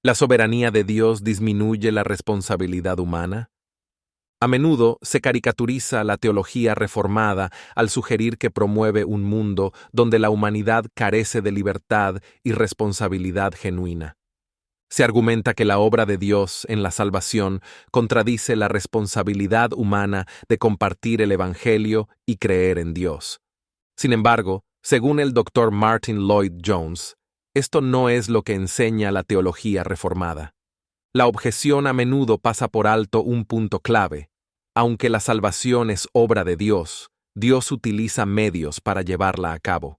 ¿La soberanía de Dios disminuye la responsabilidad humana? A menudo se caricaturiza la teología reformada al sugerir que promueve un mundo donde la humanidad carece de libertad y responsabilidad genuina. Se argumenta que la obra de Dios en la salvación contradice la responsabilidad humana de compartir el Evangelio y creer en Dios. Sin embargo, según el Dr. Martin Lloyd-Jones, esto no es lo que enseña la teología reformada. La objeción a menudo pasa por alto un punto clave. Aunque la salvación es obra de Dios, Dios utiliza medios para llevarla a cabo.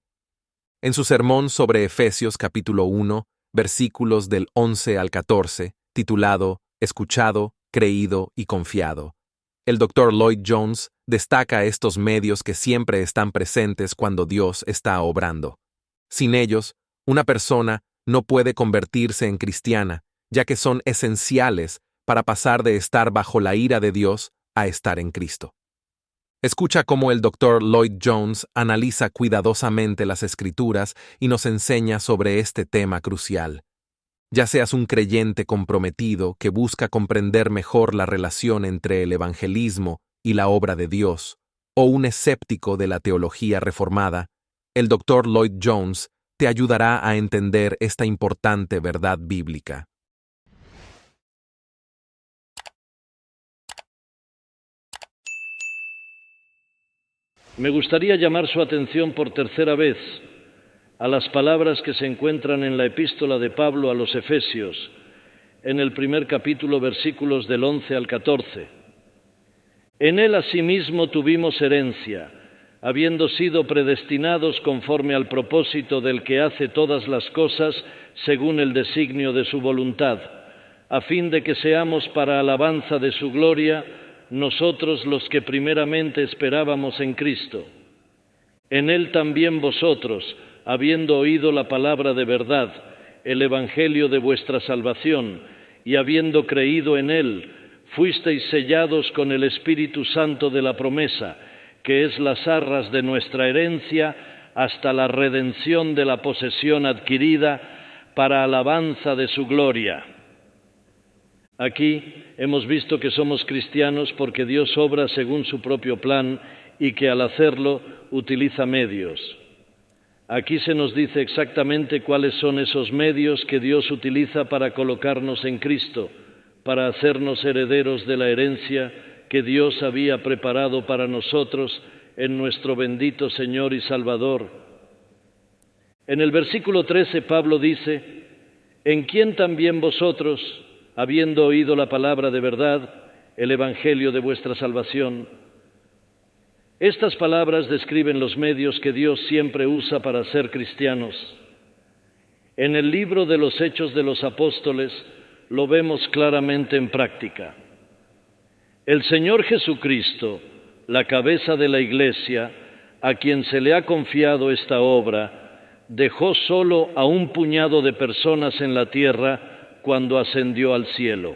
En su sermón sobre Efesios capítulo 1, versículos del 11 al 14, titulado Escuchado, creído y confiado, el Dr. Lloyd-Jones destaca estos medios que siempre están presentes cuando Dios está obrando. Sin ellos, una persona no puede convertirse en cristiana, ya que son esenciales para pasar de estar bajo la ira de Dios a estar en Cristo. Escucha cómo el Dr. Lloyd-Jones analiza cuidadosamente las Escrituras y nos enseña sobre este tema crucial. Ya seas un creyente comprometido que busca comprender mejor la relación entre el evangelismo y la obra de Dios, o un escéptico de la teología reformada, el Dr. Lloyd-Jones te ayudará a entender esta importante verdad bíblica. Me gustaría llamar su atención por tercera vez a las palabras que se encuentran en la epístola de Pablo a los Efesios, en el primer capítulo, versículos del 11 al 14. En él asimismo tuvimos herencia, habiendo sido predestinados conforme al propósito del que hace todas las cosas según el designio de su voluntad, a fin de que seamos para alabanza de su gloria, nosotros los que primeramente esperábamos en Cristo. En él también vosotros, habiendo oído la palabra de verdad, el evangelio de vuestra salvación, y habiendo creído en él, fuisteis sellados con el Espíritu Santo de la promesa, que es las arras de nuestra herencia, hasta la redención de la posesión adquirida, para alabanza de su gloria. Aquí hemos visto que somos cristianos porque Dios obra según su propio plan y que al hacerlo utiliza medios. Aquí se nos dice exactamente cuáles son esos medios que Dios utiliza para colocarnos en Cristo, para hacernos herederos de la herencia que Dios había preparado para nosotros en nuestro bendito Señor y Salvador. En el versículo 13 Pablo dice: en quien también vosotros, habiendo oído la palabra de verdad, el evangelio de vuestra salvación. Estas palabras describen los medios que Dios siempre usa para ser cristianos. En el libro de los Hechos de los Apóstoles lo vemos claramente en práctica. El Señor Jesucristo, la cabeza de la Iglesia, a quien se le ha confiado esta obra, dejó solo a un puñado de personas en la tierra cuando ascendió al cielo.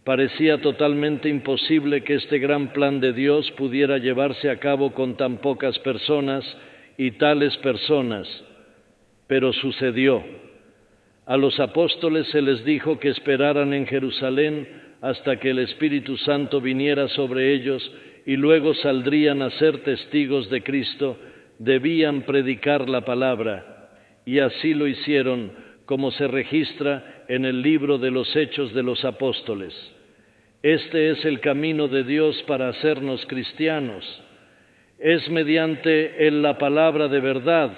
Parecía totalmente imposible que este gran plan de Dios pudiera llevarse a cabo con tan pocas personas y tales personas, pero sucedió. A los apóstoles se les dijo que esperaran en Jerusalén hasta que el Espíritu Santo viniera sobre ellos y luego saldrían a ser testigos de Cristo, debían predicar la palabra, y así lo hicieron, como se registra en el libro de los Hechos de los Apóstoles. Este es el camino de Dios para hacernos cristianos. Es mediante la palabra de verdad,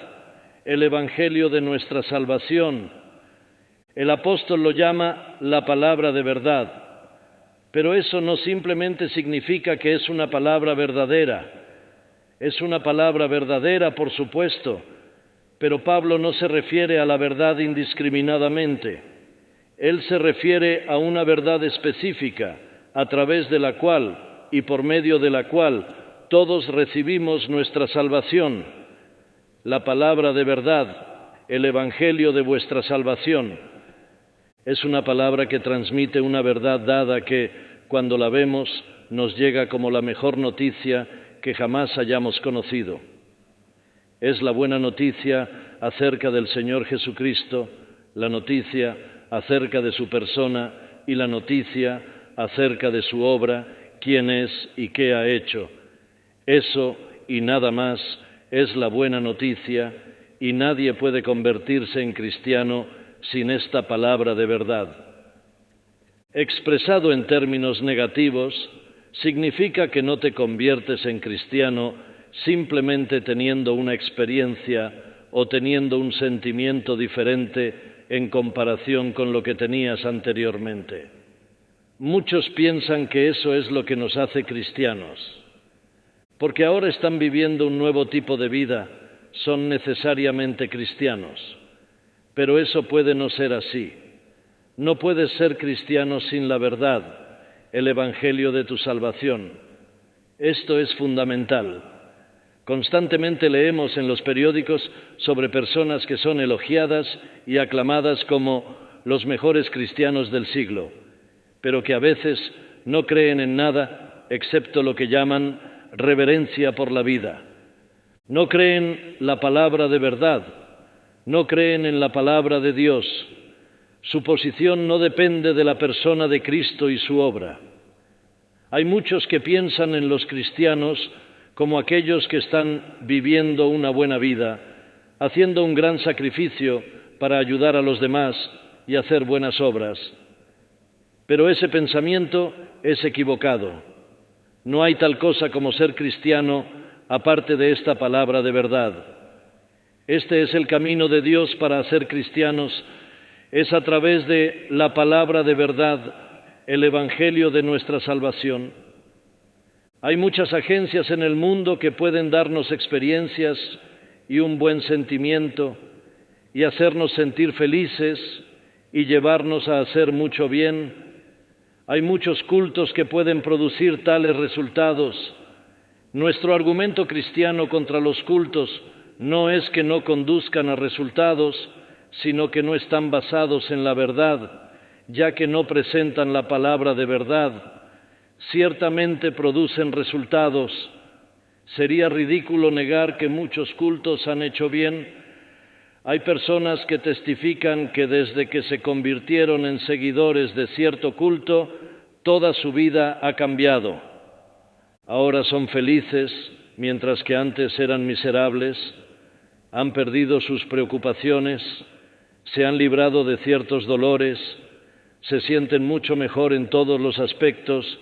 el evangelio de nuestra salvación. El apóstol lo llama la palabra de verdad, pero eso no simplemente significa que es una palabra verdadera. Es una palabra verdadera, por supuesto, pero Pablo no se refiere a la verdad indiscriminadamente. Él se refiere a una verdad específica, a través de la cual y por medio de la cual todos recibimos nuestra salvación. La palabra de verdad, el evangelio de vuestra salvación, es una palabra que transmite una verdad dada que, cuando la vemos, nos llega como la mejor noticia que jamás hayamos conocido. Es la buena noticia acerca del Señor Jesucristo, la noticia acerca de su persona y la noticia acerca de su obra, quién es y qué ha hecho. Eso y nada más es la buena noticia, y nadie puede convertirse en cristiano sin esta palabra de verdad. Expresado en términos negativos, significa que no te conviertes en cristiano simplemente teniendo una experiencia o teniendo un sentimiento diferente en comparación con lo que tenías anteriormente. Muchos piensan que eso es lo que nos hace cristianos, porque ahora están viviendo un nuevo tipo de vida, son necesariamente cristianos, pero eso puede no ser así. No puedes ser cristiano sin la verdad, el Evangelio de tu salvación. Esto es fundamental. Constantemente leemos en los periódicos sobre personas que son elogiadas y aclamadas como los mejores cristianos del siglo, pero que a veces no creen en nada excepto lo que llaman reverencia por la vida. No creen la palabra de verdad, no creen en la palabra de Dios. Su posición no depende de la persona de Cristo y su obra. Hay muchos que piensan en los cristianos como aquellos que están viviendo una buena vida, haciendo un gran sacrificio para ayudar a los demás y hacer buenas obras. Pero ese pensamiento es equivocado. No hay tal cosa como ser cristiano aparte de esta palabra de verdad. Este es el camino de Dios para ser cristianos, es a través de la palabra de verdad, el Evangelio de nuestra salvación. Hay muchas agencias en el mundo que pueden darnos experiencias y un buen sentimiento y hacernos sentir felices y llevarnos a hacer mucho bien. Hay muchos cultos que pueden producir tales resultados. Nuestro argumento cristiano contra los cultos no es que no conduzcan a resultados, sino que no están basados en la verdad, ya que no presentan la palabra de verdad. Ciertamente producen resultados. Sería ridículo negar que muchos cultos han hecho bien. Hay personas que testifican que desde que se convirtieron en seguidores de cierto culto, toda su vida ha cambiado. Ahora son felices, mientras que antes eran miserables, han perdido sus preocupaciones, se han librado de ciertos dolores, se sienten mucho mejor en todos los aspectos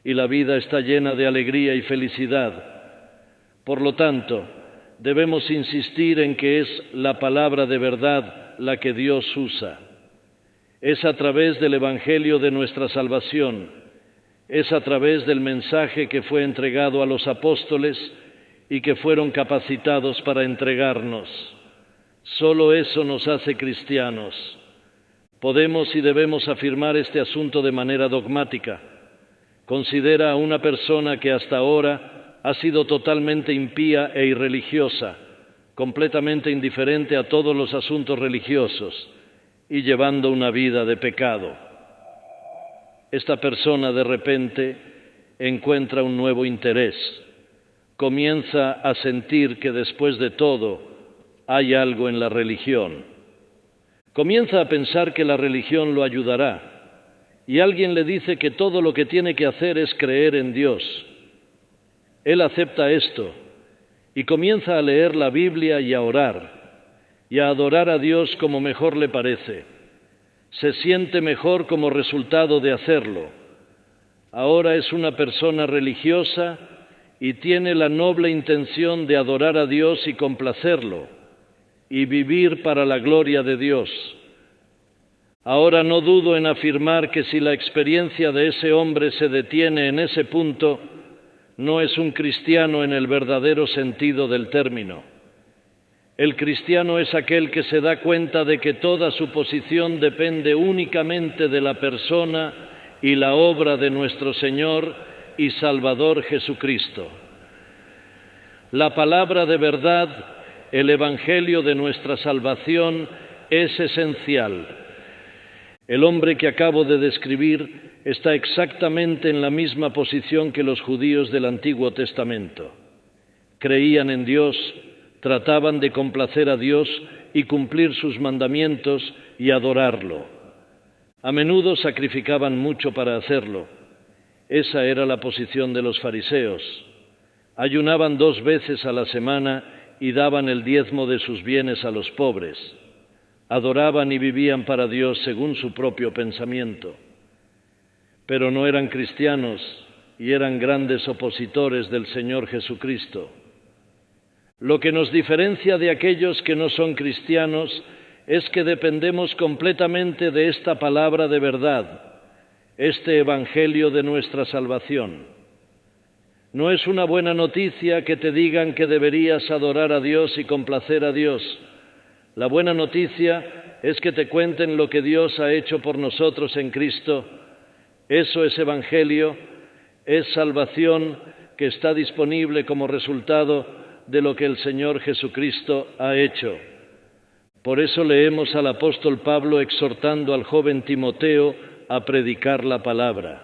y la vida está llena de alegría y felicidad. Por lo tanto, debemos insistir en que es la palabra de verdad la que Dios usa. Es a través del Evangelio de nuestra salvación, es a través del mensaje que fue entregado a los apóstoles y que fueron capacitados para entregarnos. Solo eso nos hace cristianos. Podemos y debemos afirmar este asunto de manera dogmática. Considera a una persona que hasta ahora ha sido totalmente impía e irreligiosa, completamente indiferente a todos los asuntos religiosos y llevando una vida de pecado. Esta persona de repente encuentra un nuevo interés, comienza a sentir que después de todo hay algo en la religión. Comienza a pensar que la religión lo ayudará y alguien le dice que todo lo que tiene que hacer es creer en Dios. Él acepta esto y comienza a leer la Biblia y a orar y a adorar a Dios como mejor le parece. Se siente mejor como resultado de hacerlo. Ahora es una persona religiosa y tiene la noble intención de adorar a Dios y complacerlo y vivir para la gloria de Dios. Ahora no dudo en afirmar que si la experiencia de ese hombre se detiene en ese punto, no es un cristiano en el verdadero sentido del término. El cristiano es aquel que se da cuenta de que toda su posición depende únicamente de la persona y la obra de nuestro Señor y Salvador Jesucristo. La palabra de verdad, el Evangelio de nuestra salvación, es esencial. El hombre que acabo de describir está exactamente en la misma posición que los judíos del Antiguo Testamento. Creían en Dios, trataban de complacer a Dios y cumplir sus mandamientos y adorarlo. A menudo sacrificaban mucho para hacerlo. Esa era la posición de los fariseos. Ayunaban 2 veces a la semana y daban el diezmo de sus bienes a los pobres. Adoraban y vivían para Dios según su propio pensamiento. Pero no eran cristianos y eran grandes opositores del Señor Jesucristo. Lo que nos diferencia de aquellos que no son cristianos es que dependemos completamente de esta palabra de verdad, este Evangelio de nuestra salvación. No es una buena noticia que te digan que deberías adorar a Dios y complacer a Dios. La buena noticia es que te cuenten lo que Dios ha hecho por nosotros en Cristo. Eso es Evangelio, es salvación que está disponible como resultado de lo que el Señor Jesucristo ha hecho. Por eso leemos al apóstol Pablo exhortando al joven Timoteo a predicar la palabra.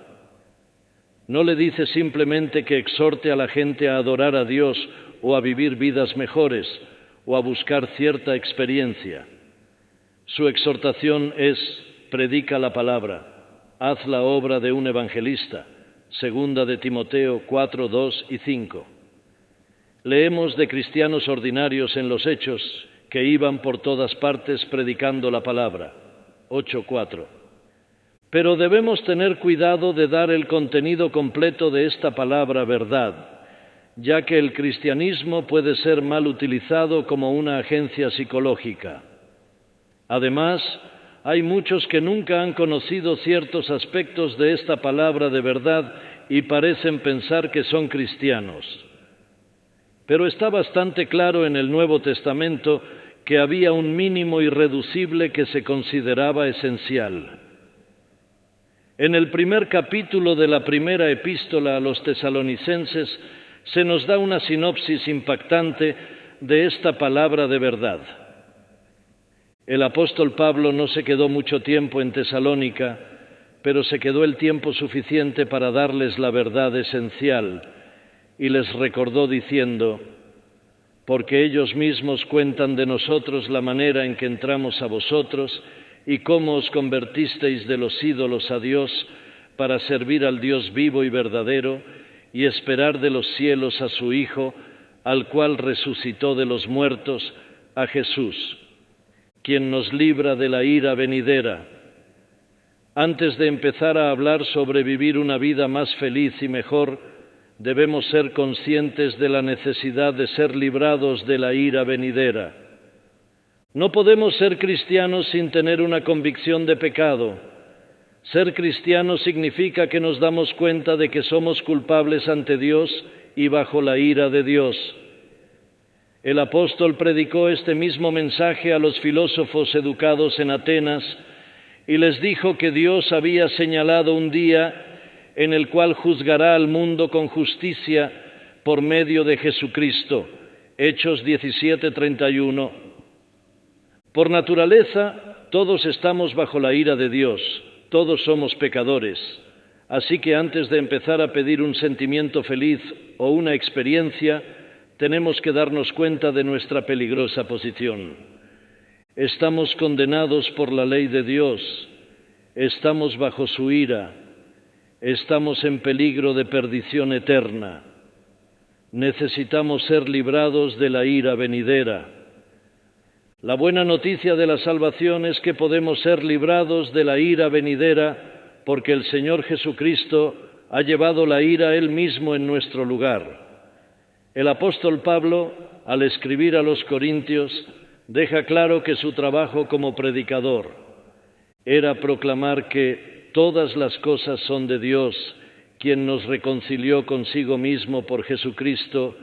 No le dice simplemente que exhorte a la gente a adorar a Dios o a vivir vidas mejores o a buscar cierta experiencia. Su exhortación es: predica la palabra, haz la obra de un evangelista. Segunda de Timoteo 4, 2 y 5. Leemos de cristianos ordinarios en los Hechos que iban por todas partes predicando la palabra. 8:4. Pero debemos tener cuidado de dar el contenido completo de esta palabra verdad, ya que el cristianismo puede ser mal utilizado como una agencia psicológica. Además, hay muchos que nunca han conocido ciertos aspectos de esta palabra de verdad y parecen pensar que son cristianos. Pero está bastante claro en el Nuevo Testamento que había un mínimo irreducible que se consideraba esencial. En el primer capítulo de la primera epístola a los tesalonicenses se nos da una sinopsis impactante de esta palabra de verdad. El apóstol Pablo no se quedó mucho tiempo en Tesalónica, pero se quedó el tiempo suficiente para darles la verdad esencial y les recordó diciendo: porque ellos mismos cuentan de nosotros la manera en que entramos a vosotros y cómo os convertisteis de los ídolos a Dios para servir al Dios vivo y verdadero y esperar de los cielos a su Hijo, al cual resucitó de los muertos, a Jesús, quien nos libra de la ira venidera. Antes de empezar a hablar sobre vivir una vida más feliz y mejor, debemos ser conscientes de la necesidad de ser librados de la ira venidera. No podemos ser cristianos sin tener una convicción de pecado. Ser cristiano significa que nos damos cuenta de que somos culpables ante Dios y bajo la ira de Dios. El apóstol predicó este mismo mensaje a los filósofos educados en Atenas y les dijo que Dios había señalado un día en el cual juzgará al mundo con justicia por medio de Jesucristo. Hechos 17:31. Por naturaleza, todos estamos bajo la ira de Dios, todos somos pecadores. Así que antes de empezar a pedir un sentimiento feliz o una experiencia, tenemos que darnos cuenta de nuestra peligrosa posición. Estamos condenados por la ley de Dios, estamos bajo su ira, estamos en peligro de perdición eterna. Necesitamos ser librados de la ira venidera. La buena noticia de la salvación es que podemos ser librados de la ira venidera porque el Señor Jesucristo ha llevado la ira Él mismo en nuestro lugar. El apóstol Pablo, al escribir a los Corintios, deja claro que su trabajo como predicador era proclamar que todas las cosas son de Dios, quien nos reconcilió consigo mismo por Jesucristo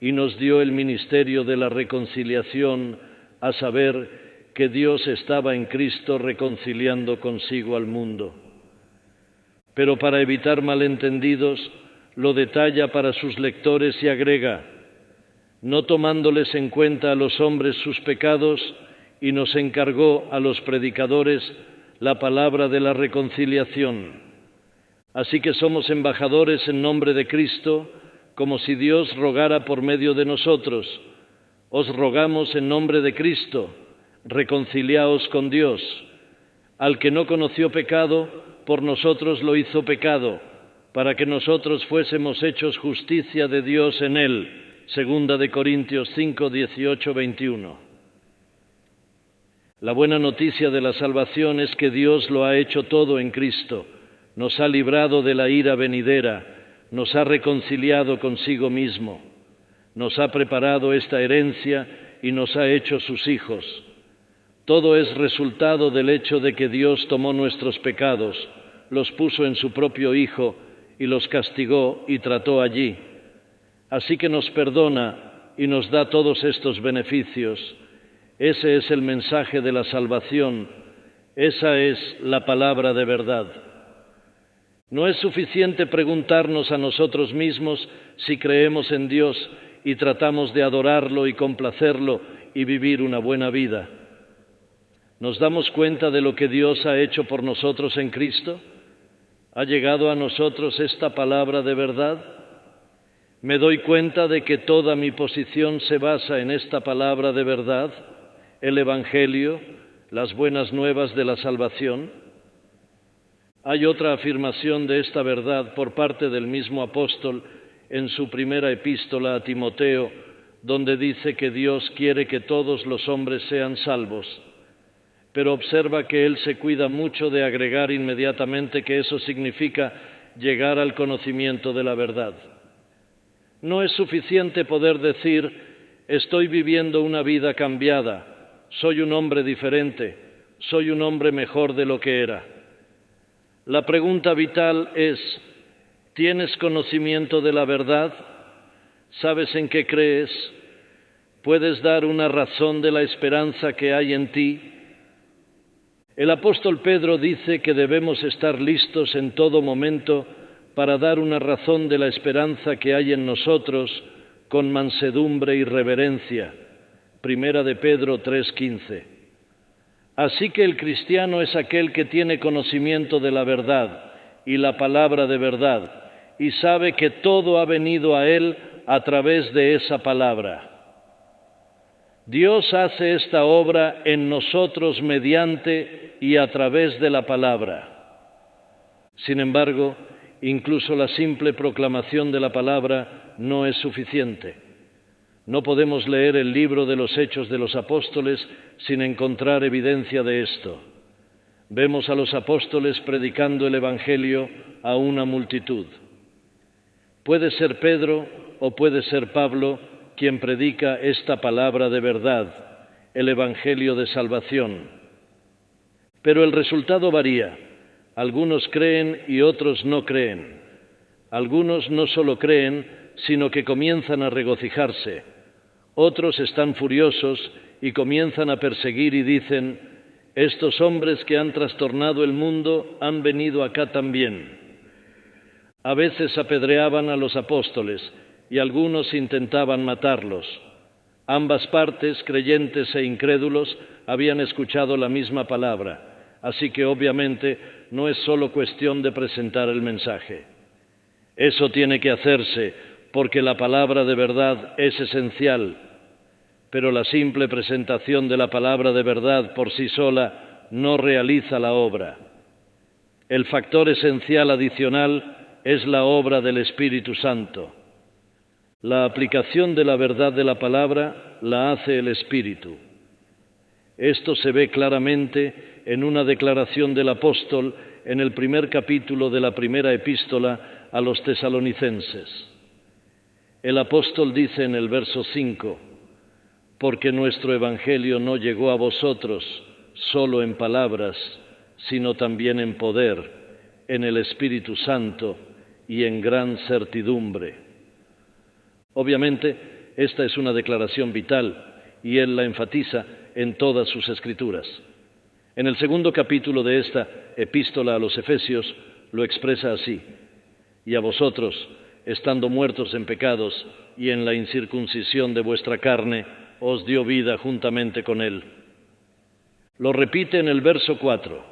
y nos dio el ministerio de la reconciliación, a saber que Dios estaba en Cristo reconciliando consigo al mundo. Pero para evitar malentendidos, lo detalla para sus lectores y agrega: no tomándoles en cuenta a los hombres sus pecados, y nos encargó a los predicadores la palabra de la reconciliación. Así que somos embajadores en nombre de Cristo, como si Dios rogara por medio de nosotros. Os rogamos en nombre de Cristo, reconciliaos con Dios. Al que no conoció pecado, por nosotros lo hizo pecado, para que nosotros fuésemos hechos justicia de Dios en él. Segunda de Corintios 5, 18, 21. La buena noticia de la salvación es que Dios lo ha hecho todo en Cristo, nos ha librado de la ira venidera, nos ha reconciliado consigo mismo, nos ha preparado esta herencia y nos ha hecho sus hijos. Todo es resultado del hecho de que Dios tomó nuestros pecados, los puso en su propio Hijo y los castigó y trató allí. Así que nos perdona y nos da todos estos beneficios. Ese es el mensaje de la salvación, esa es la palabra de verdad. No es suficiente preguntarnos a nosotros mismos si creemos en Dios y tratamos de adorarlo y complacerlo y vivir una buena vida. ¿Nos damos cuenta de lo que Dios ha hecho por nosotros en Cristo? ¿Ha llegado a nosotros esta palabra de verdad? ¿Me doy cuenta de que toda mi posición se basa en esta palabra de verdad, el Evangelio, las buenas nuevas de la salvación? Hay otra afirmación de esta verdad por parte del mismo apóstol en su primera epístola a Timoteo, donde dice que Dios quiere que todos los hombres sean salvos. Pero observa que él se cuida mucho de agregar inmediatamente que eso significa llegar al conocimiento de la verdad. No es suficiente poder decir, estoy viviendo una vida cambiada, soy un hombre diferente, soy un hombre mejor de lo que era. La pregunta vital es, ¿tienes conocimiento de la verdad? ¿Sabes en qué crees? ¿Puedes dar una razón de la esperanza que hay en ti? El apóstol Pedro dice que debemos estar listos en todo momento para dar una razón de la esperanza que hay en nosotros con mansedumbre y reverencia. Primera de Pedro 3:15. Así que el cristiano es aquel que tiene conocimiento de la verdad y la palabra de verdad y sabe que todo ha venido a él a través de esa palabra. Dios hace esta obra en nosotros mediante y a través de la palabra. Sin embargo, incluso la simple proclamación de la palabra no es suficiente. No podemos leer el libro de los Hechos de los Apóstoles sin encontrar evidencia de esto. Vemos a los apóstoles predicando el Evangelio a una multitud. Puede ser Pedro o puede ser Pablo quien predica esta palabra de verdad, el Evangelio de salvación. Pero el resultado varía. Algunos creen y otros no creen. Algunos no solo creen, sino que comienzan a regocijarse. Otros están furiosos y comienzan a perseguir y dicen, estos hombres que han trastornado el mundo han venido acá también. A veces apedreaban a los apóstoles y algunos intentaban matarlos. Ambas partes, creyentes e incrédulos, habían escuchado la misma palabra, así que obviamente no es solo cuestión de presentar el mensaje. Eso tiene que hacerse porque la palabra de verdad es esencial, pero la simple presentación de la palabra de verdad por sí sola no realiza la obra. El factor esencial adicional es la obra del Espíritu Santo. La aplicación de la verdad de la palabra la hace el Espíritu. Esto se ve claramente en una declaración del apóstol en el primer capítulo de la primera epístola a los tesalonicenses. El apóstol dice en el verso 5, porque nuestro evangelio no llegó a vosotros solo en palabras, sino también en poder, en el Espíritu Santo y en gran certidumbre. Obviamente, esta es una declaración vital y él la enfatiza en todas sus escrituras. En el segundo capítulo de esta epístola a los Efesios lo expresa así: y a vosotros, estando muertos en pecados y en la incircuncisión de vuestra carne, os dio vida juntamente con él. Lo repite en el verso 4,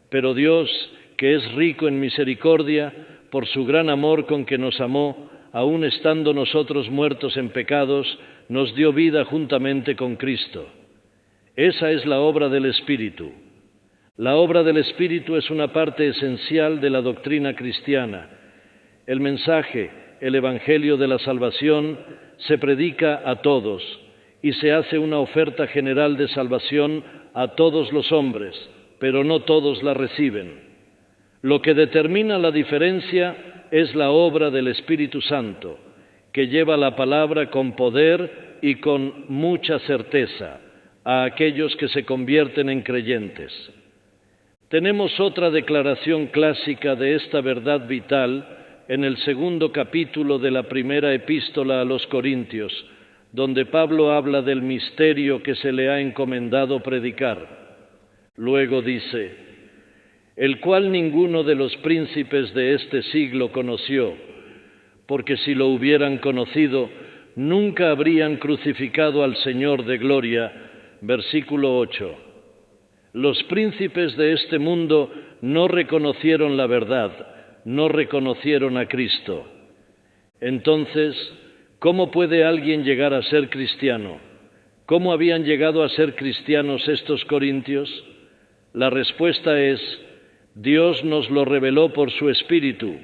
pero Dios, que es rico en misericordia, por su gran amor con que nos amó, aun estando nosotros muertos en pecados, nos dio vida juntamente con Cristo. Esa es la obra del Espíritu. La obra del Espíritu es una parte esencial de la doctrina cristiana. El mensaje, el Evangelio de la salvación, se predica a todos y se hace una oferta general de salvación a todos los hombres, pero no todos la reciben. Lo que determina la diferencia es la obra del Espíritu Santo, que lleva la palabra con poder y con mucha certeza a aquellos que se convierten en creyentes. Tenemos otra declaración clásica de esta verdad vital en el segundo capítulo de la primera epístola a los Corintios, donde Pablo habla del misterio que se le ha encomendado predicar. Luego dice: el cual ninguno de los príncipes de este siglo conoció, porque si lo hubieran conocido, nunca habrían crucificado al Señor de gloria. Versículo 8. Los príncipes de este mundo no reconocieron la verdad, no reconocieron a Cristo. Entonces, ¿cómo puede alguien llegar a ser cristiano? ¿Cómo habían llegado a ser cristianos estos corintios? La respuesta es: Dios nos lo reveló por su Espíritu,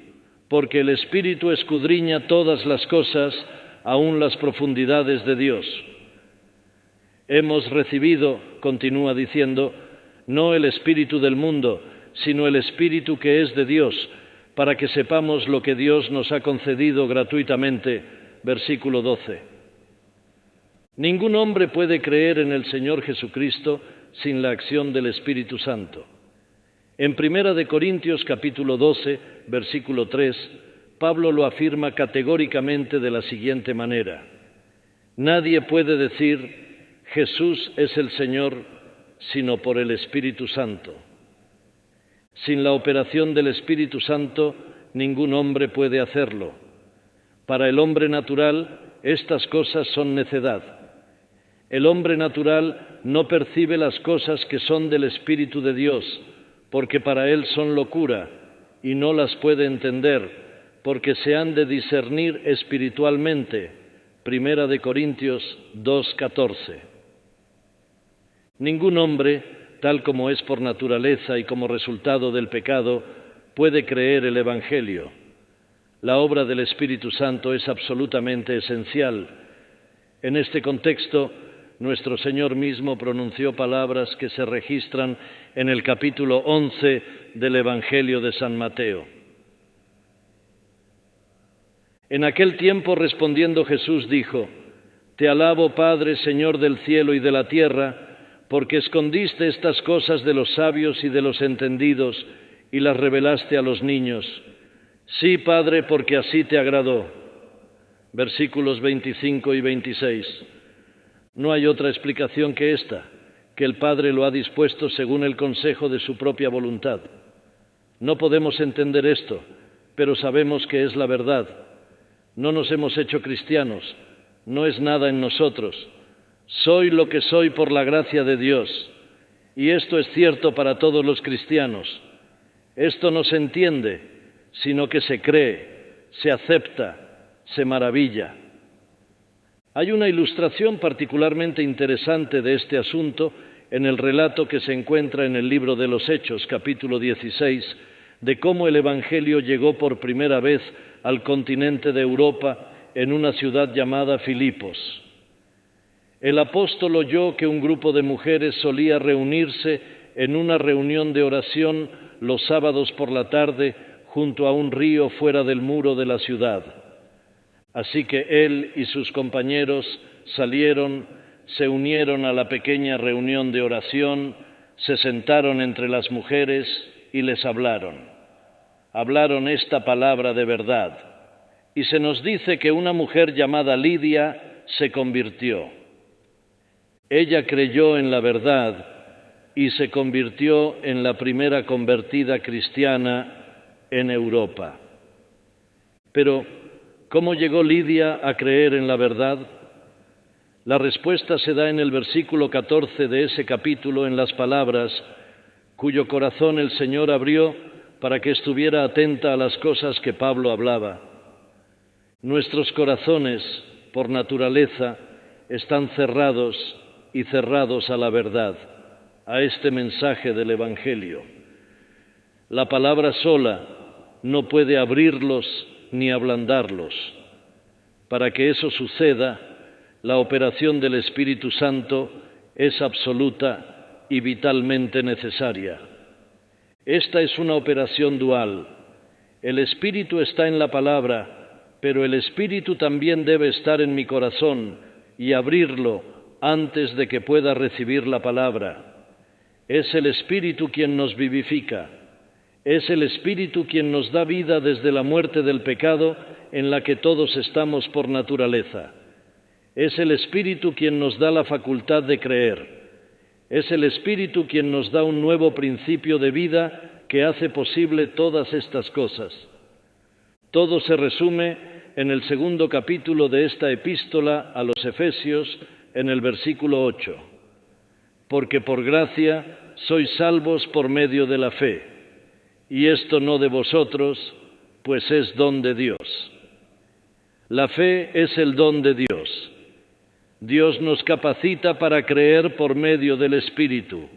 porque el Espíritu escudriña todas las cosas, aun las profundidades de Dios. Hemos recibido, continúa diciendo, no el espíritu del mundo, sino el Espíritu que es de Dios, para que sepamos lo que Dios nos ha concedido gratuitamente. Versículo 12. Ningún hombre puede creer en el Señor Jesucristo sin la acción del Espíritu Santo. En 1 Corintios capítulo 12, versículo 3, Pablo lo afirma categóricamente de la siguiente manera: nadie puede decir Jesús es el Señor sino por el Espíritu Santo. Sin la operación del Espíritu Santo, ningún hombre puede hacerlo. Para el hombre natural, estas cosas son necedad. El hombre natural no percibe las cosas que son del Espíritu de Dios, porque para él son locura, y no las puede entender, porque se han de discernir espiritualmente. 1 Corintios 2:14. Ningún hombre, tal como es por naturaleza y como resultado del pecado, puede creer el Evangelio. La obra del Espíritu Santo es absolutamente esencial. En este contexto, nuestro Señor mismo pronunció palabras que se registran en el capítulo 11 del Evangelio de San Mateo. En aquel tiempo, respondiendo Jesús, dijo: Te alabo, Padre, Señor del cielo y de la tierra, porque escondiste estas cosas de los sabios y de los entendidos y las revelaste a los niños. Sí, Padre, porque así te agradó. Versículos 25 y 26. No hay otra explicación que esta, que el Padre lo ha dispuesto según el consejo de su propia voluntad. No podemos entender esto, pero sabemos que es la verdad. No nos hemos hecho cristianos, no es nada en nosotros. Soy lo que soy por la gracia de Dios, y esto es cierto para todos los cristianos. Esto no se entiende, sino que se cree, se acepta, se maravilla. Hay una ilustración particularmente interesante de este asunto en el relato que se encuentra en el libro de los Hechos, capítulo 16, de cómo el Evangelio llegó por primera vez al continente de Europa en una ciudad llamada Filipos. El apóstol oyó que un grupo de mujeres solía reunirse en una reunión de oración los sábados por la tarde junto a un río fuera del muro de la ciudad. Así que él y sus compañeros salieron, se unieron a la pequeña reunión de oración, se sentaron entre las mujeres y les hablaron. Hablaron esta palabra de verdad. Y se nos dice que una mujer llamada Lidia se convirtió. Ella creyó en la verdad y se convirtió en la primera convertida cristiana en Europa. Pero, ¿cómo llegó Lidia a creer en la verdad? La respuesta se da en el versículo 14 de ese capítulo, en las palabras: cuyo corazón el Señor abrió para que estuviera atenta a las cosas que Pablo hablaba. Nuestros corazones, por naturaleza, están cerrados y cerrados a la verdad. a este mensaje del Evangelio. La palabra sola no puede abrirlos ni ablandarlos. Para que eso suceda, la operación del Espíritu Santo es absoluta y vitalmente necesaria. Esta es una operación dual. El Espíritu está en la palabra, pero el Espíritu también debe estar en mi corazón y abrirlo antes de que pueda recibir la palabra. Es el Espíritu quien nos vivifica. Es el Espíritu quien nos da vida desde la muerte del pecado en la que todos estamos por naturaleza. Es el Espíritu quien nos da la facultad de creer. Es el Espíritu quien nos da un nuevo principio de vida que hace posible todas estas cosas. Todo se resume en el segundo capítulo de esta epístola a los Efesios, en el versículo 8. Porque por gracia sois salvos por medio de la fe, y esto no de vosotros, pues es don de Dios. La fe es el don de Dios. Dios nos capacita para creer por medio del Espíritu.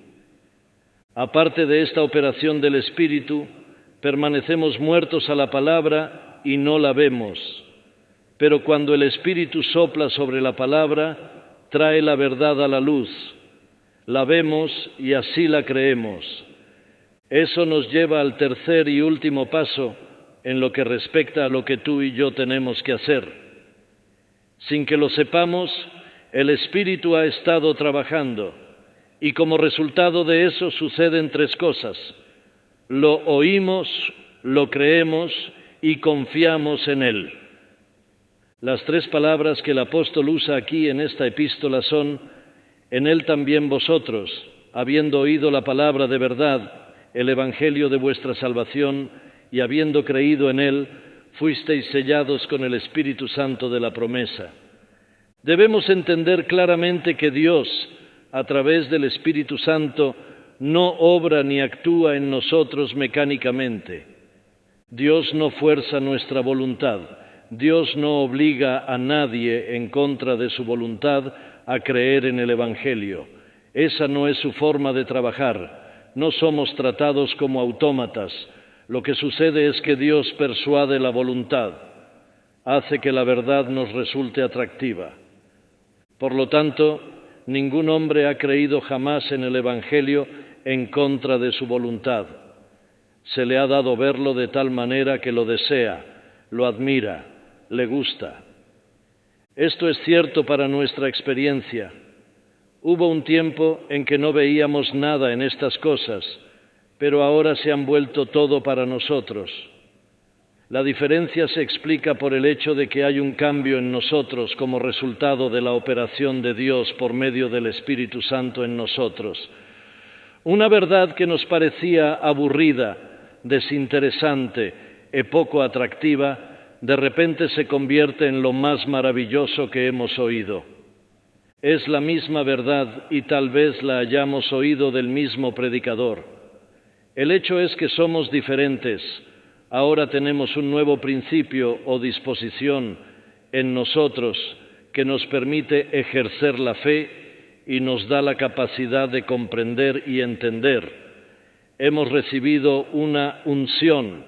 Aparte de esta operación del Espíritu, permanecemos muertos a la palabra y no la vemos. Pero cuando el Espíritu sopla sobre la palabra, trae la verdad a la luz. La vemos y así la creemos. Eso nos lleva al tercer y último paso en lo que respecta a lo que tú y yo tenemos que hacer. Sin que lo sepamos, el Espíritu ha estado trabajando y como resultado de eso suceden tres cosas. Lo oímos, lo creemos y confiamos en Él. Las tres palabras que el apóstol usa aquí en esta epístola son: en Él también vosotros, habiendo oído la palabra de verdad, el Evangelio de vuestra salvación, y habiendo creído en Él, fuisteis sellados con el Espíritu Santo de la promesa. Debemos entender claramente que Dios, a través del Espíritu Santo, no obra ni actúa en nosotros mecánicamente. Dios no fuerza nuestra voluntad. Dios no obliga a nadie en contra de su voluntad a creer en el Evangelio. Esa no es su forma de trabajar. No somos tratados como autómatas. Lo que sucede es que Dios persuade la voluntad, hace que la verdad nos resulte atractiva. Por lo tanto, ningún hombre ha creído jamás en el Evangelio en contra de su voluntad. Se le ha dado verlo de tal manera que lo desea, lo admira, le gusta. Esto es cierto para nuestra experiencia. Hubo un tiempo en que no veíamos nada en estas cosas, pero ahora se han vuelto todo para nosotros. La diferencia se explica por el hecho de que hay un cambio en nosotros como resultado de la operación de Dios por medio del Espíritu Santo en nosotros. Una verdad que nos parecía aburrida, desinteresante y poco atractiva, de repente se convierte en lo más maravilloso que hemos oído. Es la misma verdad y tal vez la hayamos oído del mismo predicador. El hecho es que somos diferentes. Ahora tenemos un nuevo principio o disposición en nosotros que nos permite ejercer la fe y nos da la capacidad de comprender y entender. Hemos recibido una unción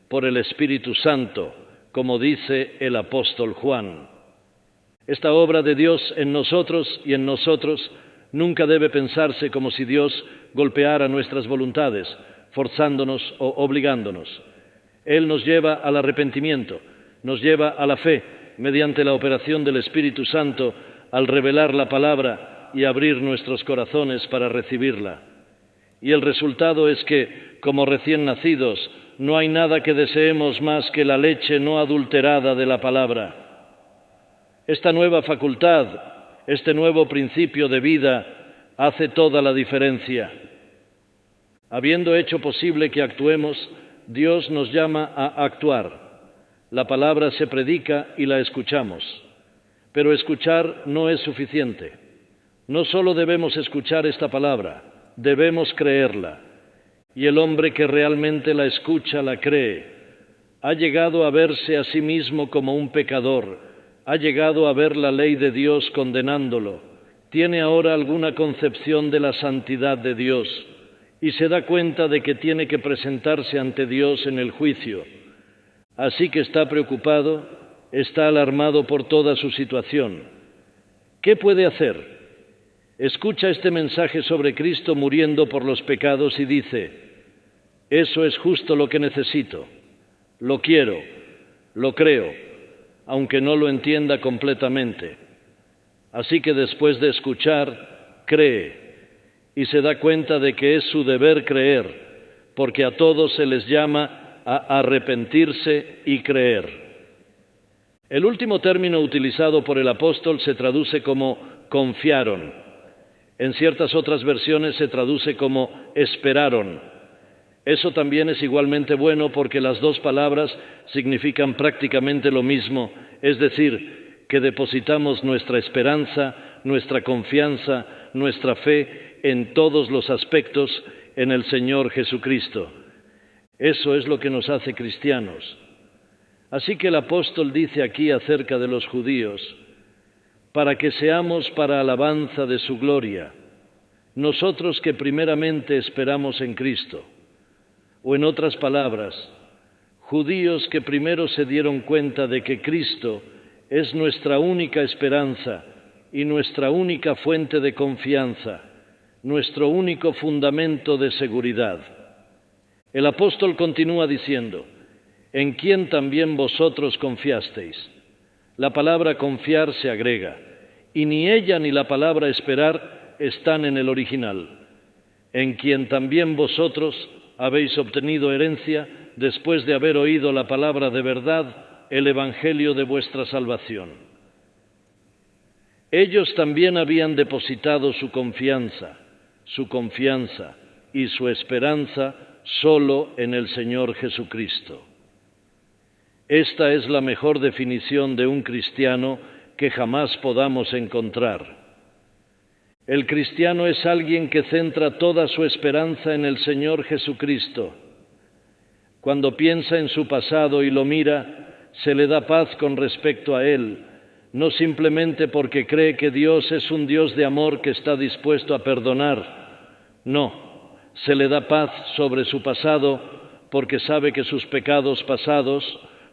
por el Espíritu Santo, como dice el apóstol Juan. Esta obra de Dios en nosotros y en nosotros nunca debe pensarse como si Dios golpeara nuestras voluntades, forzándonos o obligándonos. Él nos lleva al arrepentimiento, nos lleva a la fe, mediante la operación del Espíritu Santo, al revelar la palabra y abrir nuestros corazones para recibirla. Y el resultado es que, como recién nacidos, no hay nada que deseemos más que la leche no adulterada de la palabra. Esta nueva facultad, este nuevo principio de vida, hace toda la diferencia. Habiendo hecho posible que actuemos, Dios nos llama a actuar. La palabra se predica y la escuchamos. Pero escuchar no es suficiente. No solo debemos escuchar esta palabra, debemos creerla. Y el hombre que realmente la escucha la cree. Ha llegado a verse a sí mismo como un pecador. Ha llegado a ver la ley de Dios condenándolo. tiene ahora alguna concepción de la santidad de Dios y se da cuenta de que tiene que presentarse ante Dios en el juicio. Así que está preocupado, está alarmado por toda su situación. ¿Qué puede hacer? Escucha este mensaje sobre Cristo muriendo por los pecados y dice: eso es justo lo que necesito, lo quiero, lo creo, aunque no lo entienda completamente. Así que después de escuchar, cree, y se da cuenta de que es su deber creer, porque a todos se les llama a arrepentirse y creer. El último término utilizado por el apóstol se traduce como confiaron. En ciertas otras versiones se traduce como esperaron. Eso también es igualmente bueno porque las dos palabras significan prácticamente lo mismo, es decir, que depositamos nuestra esperanza, nuestra confianza, nuestra fe en todos los aspectos en el Señor Jesucristo. Eso es lo que nos hace cristianos. Así que el apóstol dice aquí acerca de los judíos: para que seamos para alabanza de su gloria, nosotros que primeramente esperamos en Cristo. O en otras palabras, judíos que primero se dieron cuenta de que Cristo es nuestra única esperanza y nuestra única fuente de confianza, nuestro único fundamento de seguridad. El apóstol continúa diciendo: en quien también vosotros confiasteis. La palabra confiar se agrega, y ni ella ni la palabra esperar están en el original. En quien también vosotros habéis obtenido herencia después de haber oído la palabra de verdad, el evangelio de vuestra salvación. Ellos también habían depositado su confianza y su esperanza solo en el Señor Jesucristo. Esta es la mejor definición de un cristiano que jamás podamos encontrar. El cristiano es alguien que centra toda su esperanza en el Señor Jesucristo. Cuando piensa en su pasado y lo mira, se le da paz con respecto a él, no simplemente porque cree que Dios es un Dios de amor que está dispuesto a perdonar. No, se le da paz sobre su pasado porque sabe que sus pecados pasados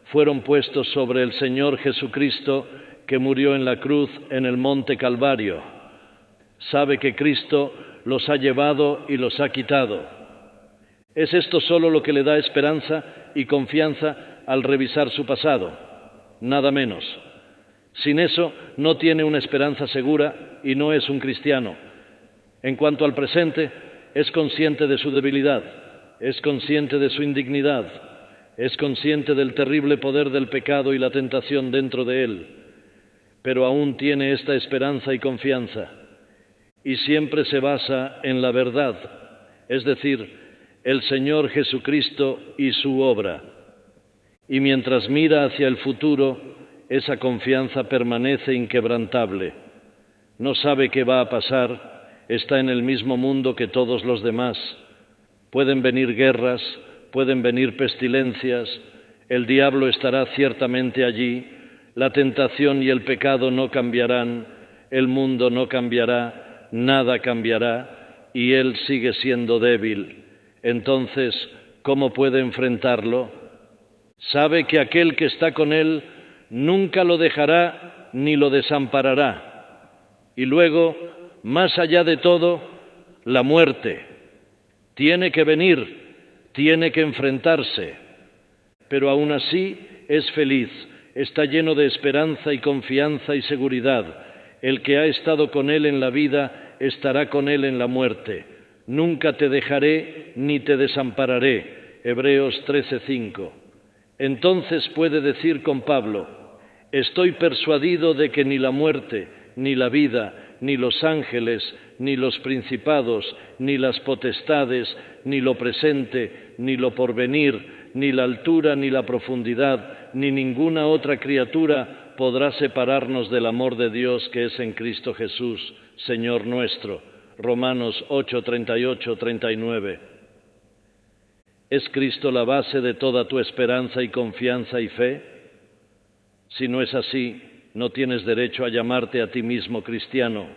fueron puestos sobre el Señor Jesucristo, que murió en la cruz en el monte Calvario. Sabe que Cristo los ha llevado y los ha quitado. ¿Es esto solo lo que le da esperanza y confianza al revisar su pasado? Nada menos. Sin eso no tiene una esperanza segura y no es un cristiano. En cuanto al presente, es consciente de su debilidad, es consciente de su indignidad, es consciente del terrible poder del pecado y la tentación dentro de él, pero aún tiene esta esperanza y confianza. Y siempre se basa en la verdad, es decir, el Señor Jesucristo y su obra. Y mientras mira hacia el futuro, esa confianza permanece inquebrantable. No sabe qué va a pasar, está en el mismo mundo que todos los demás. Pueden venir guerras, pueden venir pestilencias, el diablo estará ciertamente allí, la tentación y el pecado no cambiarán, el mundo no cambiará, nada cambiará y él sigue siendo débil. Entonces, ¿cómo puede enfrentarlo? Sabe que aquel que está con él nunca lo dejará ni lo desamparará. Y luego, más allá de todo, la muerte. Tiene que venir, tiene que enfrentarse, pero aún así es feliz, está lleno de esperanza y confianza y seguridad. El que ha estado con él en la vida estará con él en la muerte. Nunca te dejaré ni te desampararé. Hebreos 13:5. Entonces puede decir con Pablo: estoy persuadido de que ni la muerte, ni la vida, ni los ángeles, ni los principados, ni las potestades, ni lo presente, ni lo porvenir, ni la altura, ni la profundidad, ni ninguna otra criatura podrá separarnos del amor de Dios que es en Cristo Jesús, Señor nuestro. Romanos 8:38-39. ¿Es Cristo la base de toda tu esperanza y confianza y fe? Si no es así, no tienes derecho a llamarte a ti mismo cristiano.